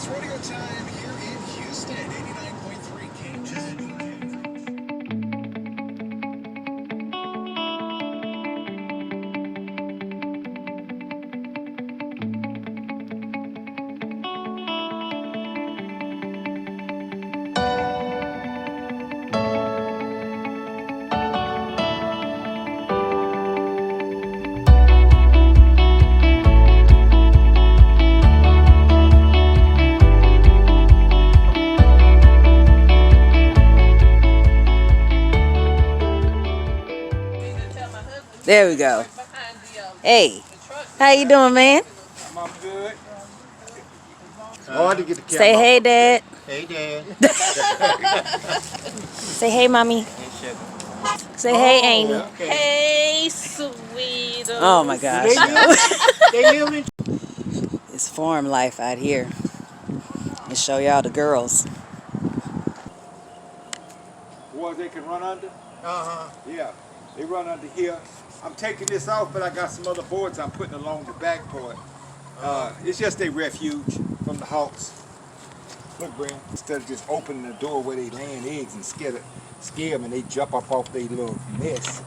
It's radio time here in Houston, 89.3 KG. There we go. Hey, how you doing, man? I'm good. Hard to get the camera. Say hey, Dad. Hey, Dad. Say hey, Mommy. Hey, Chevy. Say hey, Amy. Okay. Hey, sweetie. Oh my gosh, no. They live in. It's farm life out here. And show y'all the girls. Boys, they can run under? Yeah, they run under here. I'm taking this off, but I got some other boards I'm putting along the back part. It's just a refuge from the hawks. Look, Brent, instead of just opening the door where they laying eggs and scare them and they jump up off their little nest.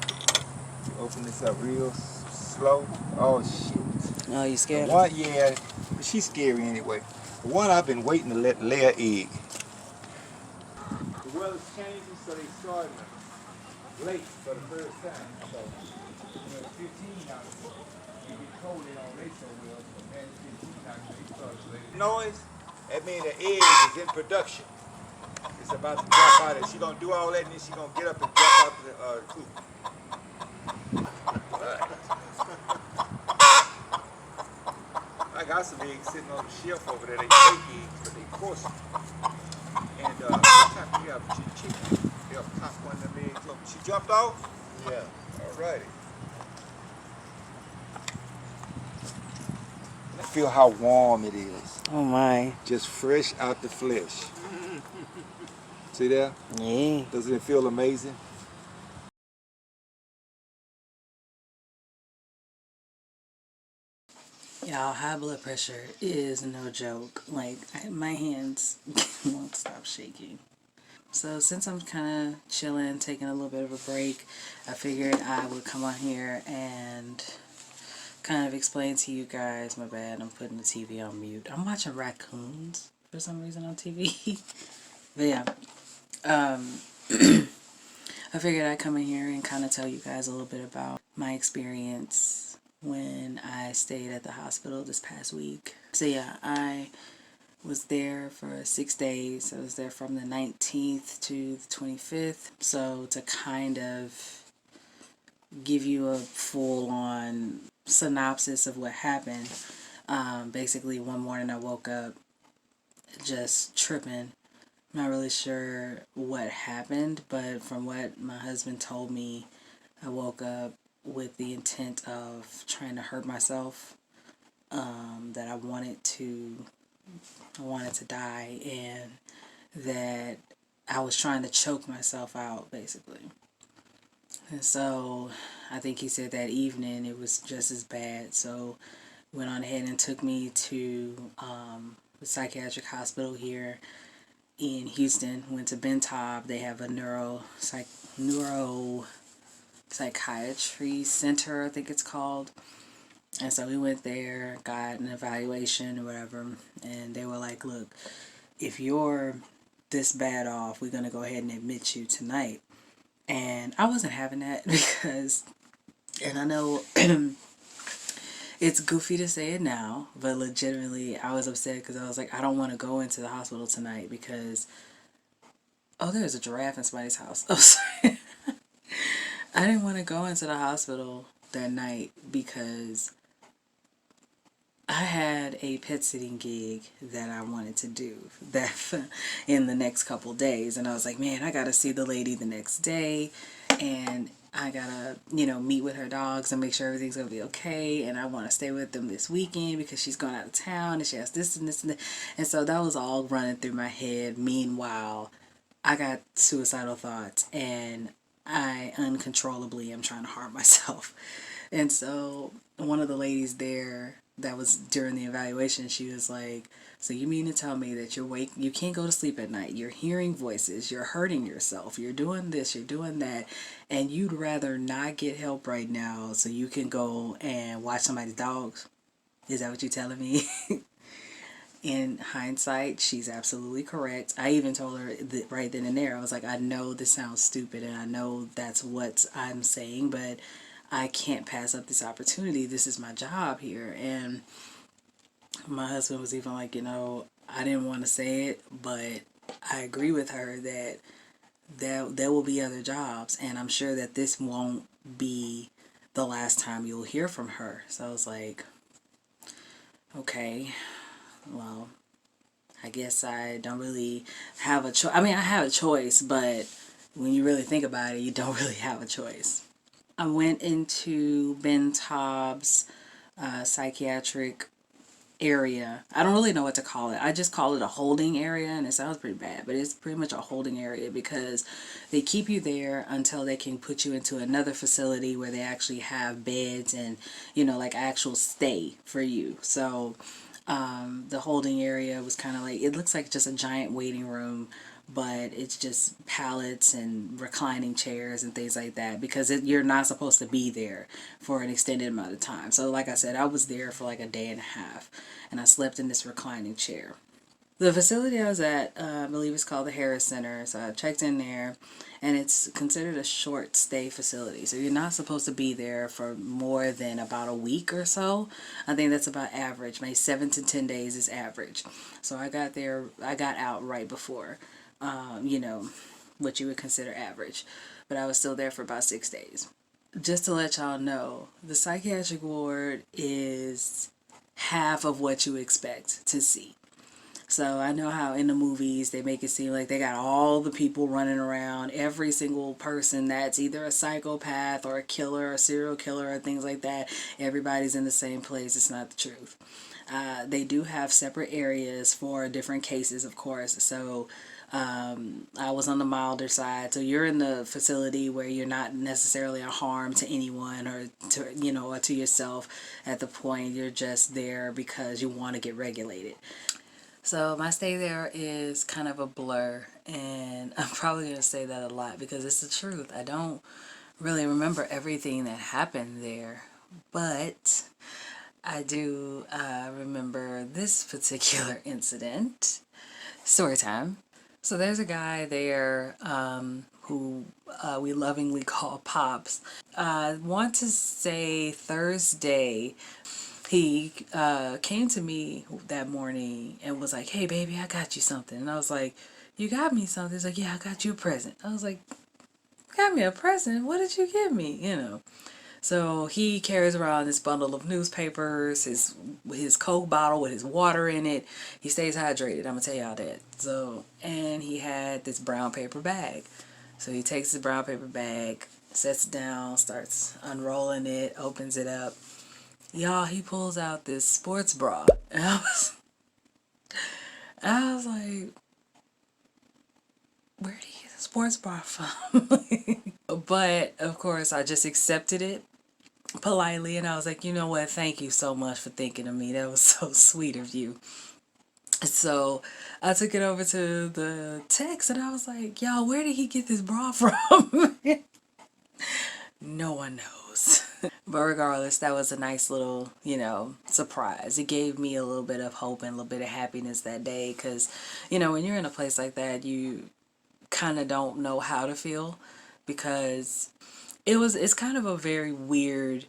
Open this up real slow. Oh, shit. Oh, you scared? One, yeah, she's scary anyway. The one I've been waiting to let lay an egg. The weather's changing, so they starting late for the first time. So, it's 15 now. It get cold, they don't lay so well. So, man, it's 15 now, so they start late. Noise, that means the egg is in production. It's about to drop out, and she gonna do all that, and then she gonna get up and drop out the coop. I got some eggs sitting on the shelf over there. They fake eggs, but they coarse. And sometimes we have chicken. They'll pop one of them eggs. Look, she jumped off? Yeah. Alrighty. Feel how warm it is. Oh my. Just fresh out the flesh. See there? Yeah. Doesn't it feel amazing? Y'all, high blood pressure is no joke. Like, my hands won't stop shaking. So since I'm kind of chilling, taking a little bit of a break, I figured I would come on here and kind of explain to you guys. My bad, I'm putting the TV on mute. I'm watching raccoons for some reason on TV. But yeah, I figured I'd come in here and kind of tell you guys a little bit about my experience when I stayed at the hospital this past week. So yeah, I was there for 6 days. I was there from the 19th to the 25th. So to kind of give you a full-on synopsis of what happened, basically one morning I woke up just tripping. I'm not really sure what happened, but from what my husband told me, I woke up with the intent of trying to hurt myself, that I wanted to die, and that I was trying to choke myself out, basically. And so I think he said that evening it was just as bad, so went on ahead and took me to the psychiatric hospital here in Houston. Went to Ben Taub. They have a neuropsychiatry center, I think it's called. And so we went there, got an evaluation or whatever, and they were like, look, if you're this bad off, we're going to go ahead and admit you tonight. And I wasn't having that because, and I know it's goofy to say it now, but legitimately I was upset because I was like, I don't want to go into the hospital tonight because, oh, there's a giraffe in somebody's house. Oh, sorry. I didn't want to go into the hospital that night because I had a pet sitting gig that I wanted to do that in the next couple days, and I was like, man, I gotta see the lady the next day, and I gotta, meet with her dogs and make sure everything's gonna be okay, and I want to stay with them this weekend because she's going out of town and she has this and this and that. And so that was all running through my head. Meanwhile, I got suicidal thoughts and I uncontrollably am trying to harm myself. And so one of the ladies there that was during the evaluation. She was like, so you mean to tell me that you can't go to sleep at night, you're hearing voices, you're hurting yourself, you're doing this, you're doing that, and you'd rather not get help right now so you can go and watch somebody's dogs? Is that what you're telling me? In hindsight, she's absolutely correct. I even told her that right then and there, I was like, I know this sounds stupid and I know that's what I'm saying, but I can't pass up this opportunity. This is my job here. And my husband was even like, I didn't want to say it, but I agree with her that there will be other jobs, and I'm sure that this won't be the last time you'll hear from her. So I was like, okay, well, I guess I don't really have a choice. I mean, I have a choice, but when you really think about it, you don't really have a choice. I went into Ben Taub's psychiatric area. I don't really know what to call it. I just call it a holding area, and it sounds pretty bad, but it's pretty much a holding area because they keep you there until they can put you into another facility where they actually have beds and, like actual stay for you. So the holding area was kind of like, it looks like just a giant waiting room, but it's just pallets and reclining chairs and things like that because you're not supposed to be there for an extended amount of time. So like I said, I was there for like a day and a half, and I slept in this reclining chair. The facility I was at, I believe it's called the Harris Center. So I checked in there, and it's considered a short stay facility. So you're not supposed to be there for more than about a week or so. I think that's about average. Maybe 7 to 10 days is average. So I got out right before, what you would consider average. But I was still there for about 6 days. Just to let y'all know, the psychiatric ward is half of what you expect to see. So I know how in the movies they make it seem like they got all the people running around, every single person that's either a psychopath or a killer, a serial killer, or things like that. Everybody's in the same place. It's not the truth. They do have separate areas for different cases, of course. So I was on the milder side. So you're in the facility where you're not necessarily a harm to anyone or to, or to yourself at the point. You're just there because you want to get regulated. So my stay there is kind of a blur, and I'm probably going to say that a lot because it's the truth. I don't really remember everything that happened there, but I do remember this particular incident. Story time. So there's a guy there who we lovingly call Pops. I want to say Thursday. He came to me that morning and was like, hey, baby, I got you something. And I was like, you got me something? He's like, yeah, I got you a present. I was like, got me a present? What did you give me? So he carries around this bundle of newspapers, his Coke bottle with his water in it. He stays hydrated, I'm going to tell y'all that. So, and he had this brown paper bag. So he takes the brown paper bag, sets it down, starts unrolling it, opens it up. Y'all, he pulls out this sports bra. And I was like, where did he get the sports bra from? But, of course, I just accepted it politely. And I was like, you know what? Thank you so much for thinking of me. That was so sweet of you. So I took it over to the text and I was like, y'all, where did he get this bra from? No one knows. But regardless, that was a nice little, surprise. It gave me a little bit of hope and a little bit of happiness that day because, when you're in a place like that, you kind of don't know how to feel because it's kind of a very weird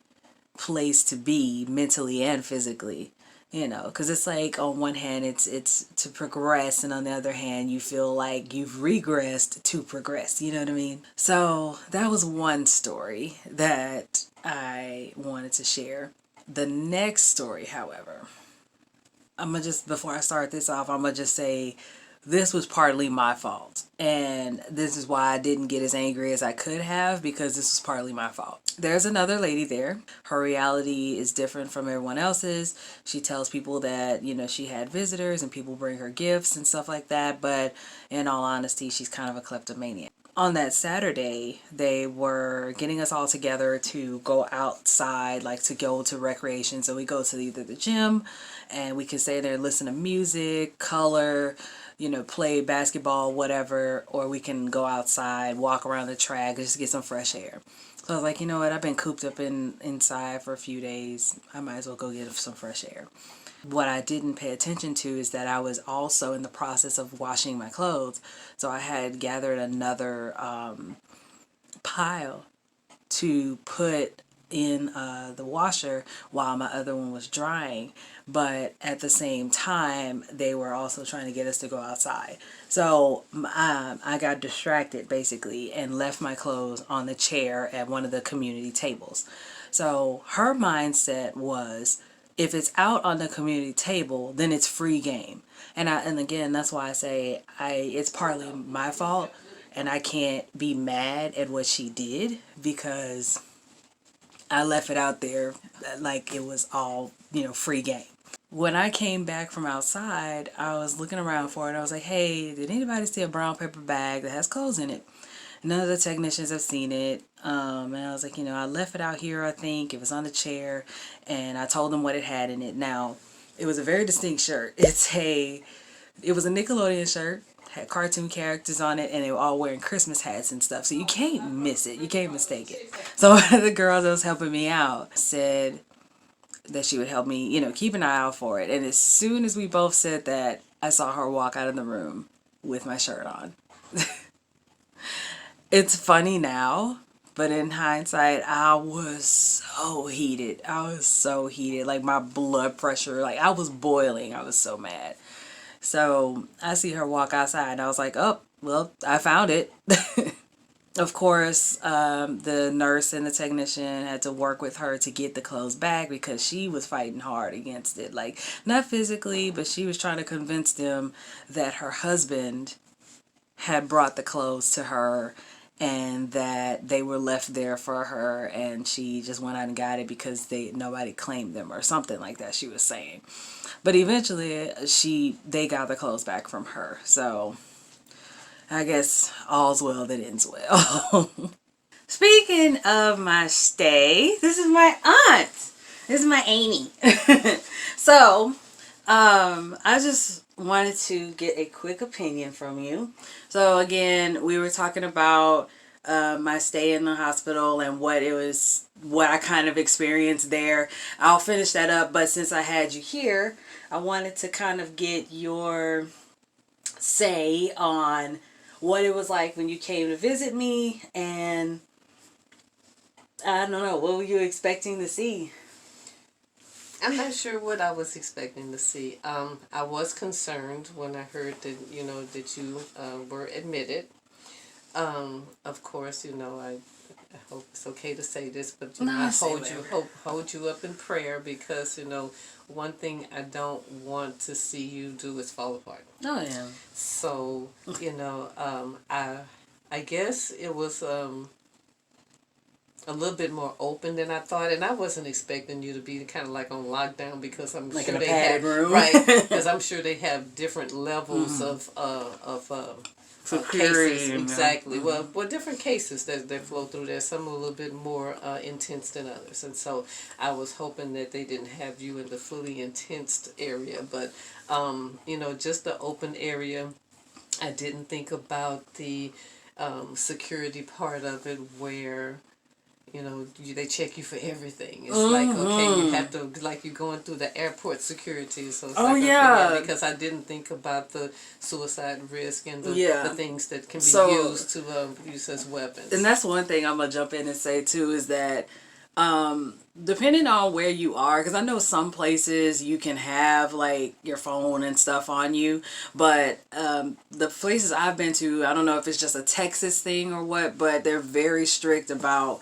place to be mentally and physically. Because it's like on one hand it's to progress, and on the other hand you feel like you've regressed to progress, you know what I mean? So that was one story that I wanted to share. The next story, however, before I start this off, I'm gonna just say this was partly my fault, and this is why I didn't get as angry as I could have, because this was partly my fault. There's another lady there. Her reality is different from everyone else's. She tells people that, she had visitors and people bring her gifts and stuff like that, but in all honesty, she's kind of a kleptomaniac. on that Saturday, they were getting us all together to go outside, like to go to recreation. So we go to either the gym and we can stay there and listen to music, color, you know, play basketball, whatever, or we can go outside, walk around the track, just get some fresh air. So I was like, you know what, I've been cooped up inside for a few days. I might as well go get some fresh air. What I didn't pay attention to is that I was also in the process of washing my clothes. So I had gathered another pile to put in the washer while my other one was drying. But at the same time, they were also trying to get us to go outside. So I got distracted basically and left my clothes on the chair at one of the community tables. So her mindset was, if it's out on the community table, then it's free game. And again, that's why I say it's partly my fault, and I can't be mad at what she did because I left it out there like it was all, you know, free game. When I came back from outside, I was looking around for it. I was like, hey, did anybody see a brown paper bag that has clothes in it? None of the technicians have seen it. And I was like, you know, I left it out here, I think. It was on the chair. And I told them what it had in it. Now, it was a very distinct shirt. It was a Nickelodeon shirt. Had cartoon characters on it. And they were all wearing Christmas hats and stuff. So you can't miss it. You can't mistake it. So one of the girls that was helping me out said that she would help me, you know, keep an eye out for it. And as soon as we both said that, I saw her walk out of the room with my shirt on. It's funny now, but in hindsight, I was so heated. Like my blood pressure, like I was boiling. I was so mad. So I see her walk outside and I was like, oh, well, I found it. Of course, the nurse and the technician had to work with her to get the clothes back because she was fighting hard against it. Like, not physically, but she was trying to convince them that her husband had brought the clothes to her and that they were left there for her and she just went out and got it because nobody claimed them or something like that she was saying. But eventually they got the clothes back from her. So I guess all's well that ends well. Speaking of my stay, this is my aunt. This is my Amy. So I just wanted to get a quick opinion from you. So again, we were talking about my stay in the hospital and what I kind of experienced there. I'll finish that up, but since I had you here, I wanted to kind of get your say on what it was like when you came to visit me, and I don't know, what were you expecting to see? I'm not sure what I was expecting to see. I was concerned when I heard that, you know, that you were admitted. Of course, you know, I hope it's okay to say this, but you know, I hold you up in prayer because, you know, one thing I don't want to see you do is fall apart. Oh yeah. So, you know, I guess it was a little bit more open than I thought, and I wasn't expecting you to be kind of like on lockdown because I'm like sure in a they padded have room. Right, because I'm sure they have different levels of cases. Exactly. Well, different cases that flow through there. Some are a little bit more intense than others, and so I was hoping that they didn't have you in the fully intense area, but you know, just the open area. I didn't think about the security part of it where, you know, they check you for everything. It's like, okay, you have to, like you're going through the airport security. So it's because I didn't think about the suicide risk and the things that can be used to use as weapons. And that's one thing I'm going to jump in and say too, is that depending on where you are, because I know some places you can have like your phone and stuff on you, but the places I've been to, I don't know if it's just a Texas thing or what, but they're very strict about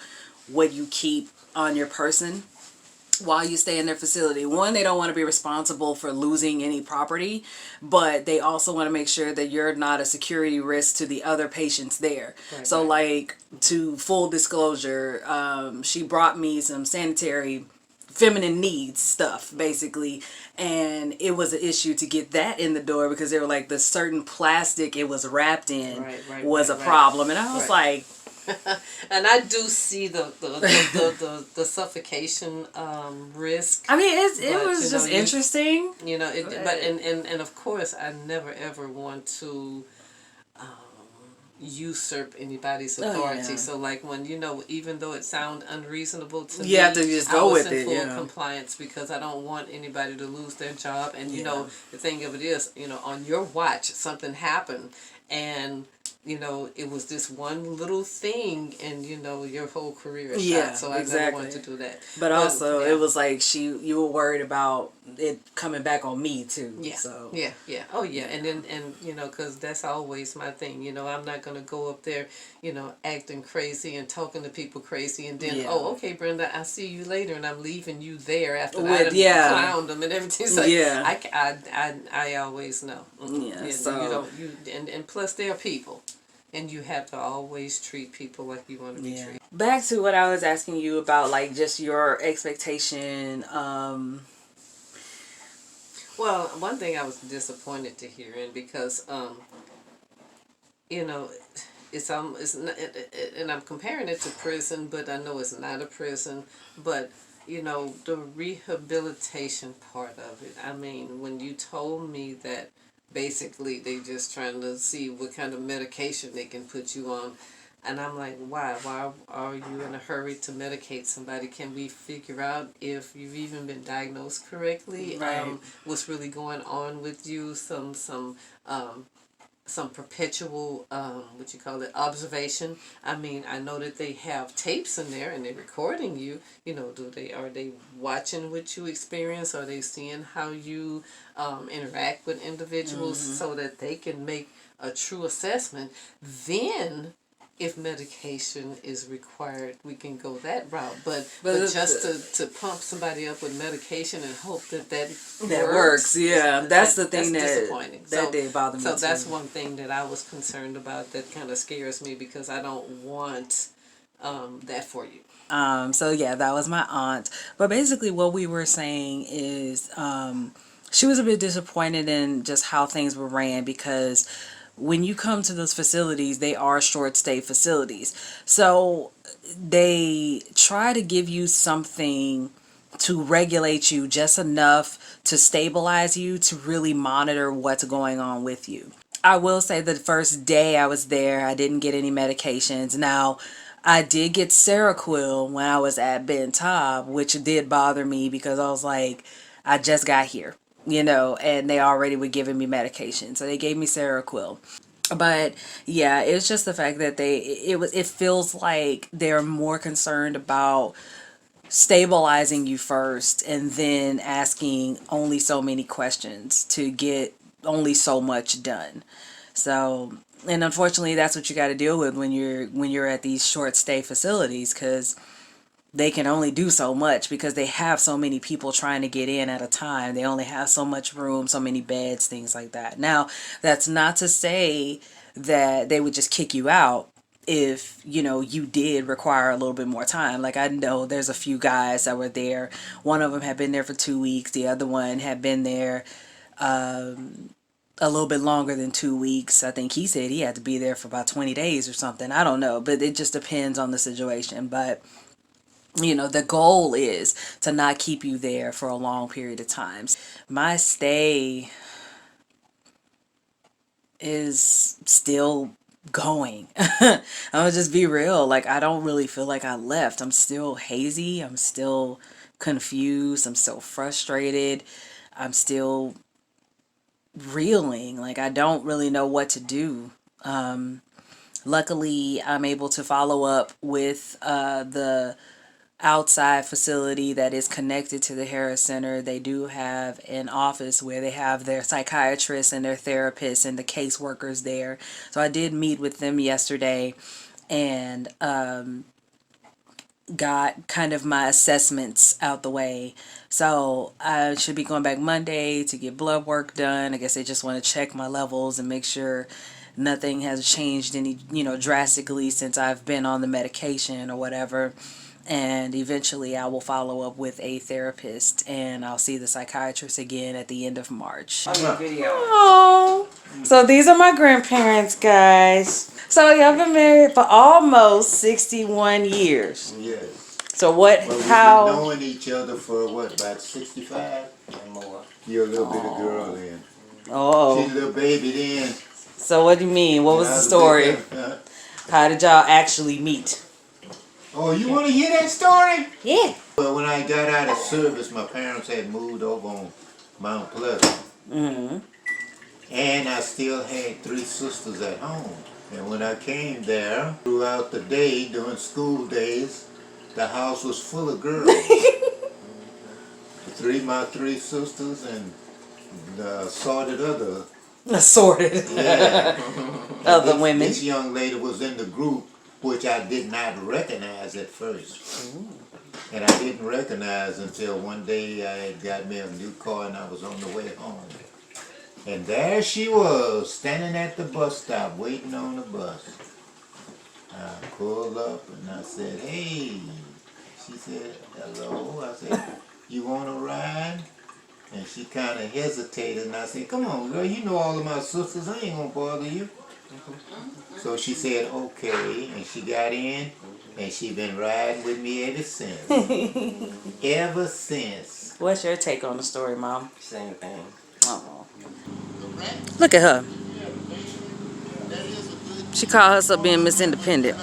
what you keep on your person while you stay in their facility. One, they don't want to be responsible for losing any property, but they also want to make sure that you're not a security risk to the other patients there. Right, so like, to full disclosure, she brought me some sanitary feminine needs stuff basically, and it was an issue to get that in the door because they were like the certain plastic it was wrapped in was a problem, and I was like, and I do see the suffocation risk. I mean, it was just interesting, but and of course I never ever want to usurp anybody's authority. So like when even though it sounds unreasonable to me, you have to just go with it. I was in full compliance because I don't want anybody to lose their job. And the thing of it is, on your watch something happened, and it was this one little thing, and your whole career is shot. So I never want to do that. But also, it was like you were worried about it coming back on me too. Yeah. So. Yeah. Oh yeah. And then because that's always my thing. I'm not gonna go up there, acting crazy and talking to people crazy, and then okay, Brenda, I'll see you later, and I'm leaving you there after I clowned them and everything. So I always know. Yeah. So and plus they're people. And you have to always treat people like you want to be treated. Back to what I was asking you about, like just your expectation. Well, one thing I was disappointed to hear, and because it's not, and I'm comparing it to prison, but I know it's not a prison. But the rehabilitation part of it. I mean, when you told me that. Basically, they just trying to see what kind of medication they can put you on. And I'm like, why? Why are you in a hurry to medicate somebody? Can we figure out if you've even been diagnosed correctly? Right. What's really going on with you? Some perpetual, observation. I mean, I know that they have tapes in there and they're recording you. Are they watching what you experience? Are they seeing how you interact with individuals so that they can make a true assessment? Then, if medication is required, we can go that route. But just to pump somebody up with medication and hope that works. Yeah, that's the thing that's disappointing. That did bother me. So that's one thing that I was concerned about. That kind of scares me because I don't want that for you. So yeah, that was my aunt. But basically, what we were saying is, she was a bit disappointed in just how things were ran because. When you come to those facilities, they are short stay facilities. So they try to give you something to regulate you just enough to stabilize you to really monitor what's going on with you. I will say the first day I was there, I didn't get any medications. Now, I did get Seroquel when I was at Ben Taub, which did bother me because I was like, I just got here. And they already were giving me medication. So they gave me Seroquel. But yeah, it's just the fact that it feels like they're more concerned about stabilizing you first and then asking only so many questions to get only so much done. So, and unfortunately that's what you got to deal with when you're at these short stay facilities, because they can only do so much because they have so many people trying to get in at a time. They only have so much room, so many beds, things like that. Now, that's not to say that they would just kick you out if, you did require a little bit more time. Like, I know there's a few guys that were there. One of them had been there for 2 weeks. The other one had been there a little bit longer than 2 weeks. I think he said he had to be there for about 20 days or something. I don't know, but it just depends on the situation. But the goal is to not keep you there for a long period of time. My stay is still going. I'll just be real. Like, I don't really feel like I left. I'm still hazy. I'm still confused. I'm still frustrated. I'm still reeling. Like, I don't really know what to do. Luckily, I'm able to follow up with the outside facility that is connected to the Harris Center. They do have an office where they have their psychiatrists and their therapists and the caseworkers there. So I did meet with them yesterday and got kind of my assessments out the way. So I should be going back Monday to get blood work done. I guess they just want to check my levels and make sure nothing has changed any, drastically since I've been on the medication or whatever. And eventually I will follow up with a therapist, and I'll see the psychiatrist again at the end of March. Oh, so these are my grandparents, guys. So y'all been married for almost 61 years. Yes. So what, Well, we've how? been knowing each other for what, about 65 and more? You're a little bit of girl then. Oh, She's a little baby then. so what do you mean? What was the story? How did y'all actually meet? Oh, you want to hear that story? Yeah. Well, when I got out of service, my parents had moved over on Mount Pleasant. Mm-hmm. And I still had 3 sisters at home. And when I came there, throughout the day, during school days, the house was full of girls. My 3 sisters and assorted other. Assorted. Yeah. Other women. This young lady was in the group, which I did not recognize at first. And I didn't recognize until one day I had got me a new car and I was on the way home. And there she was, standing at the bus stop, waiting on the bus. I pulled up and I said, hey. She said, hello. I said, you want a ride? And she kind of hesitated and I said, come on, girl, you know all of my sisters. I ain't going to bother you. So she said, okay. And she got in and she been riding with me ever since. Ever since. What's your take on the story, Mom? Same thing. Oh. Look at her. She called herself being Miss Independent.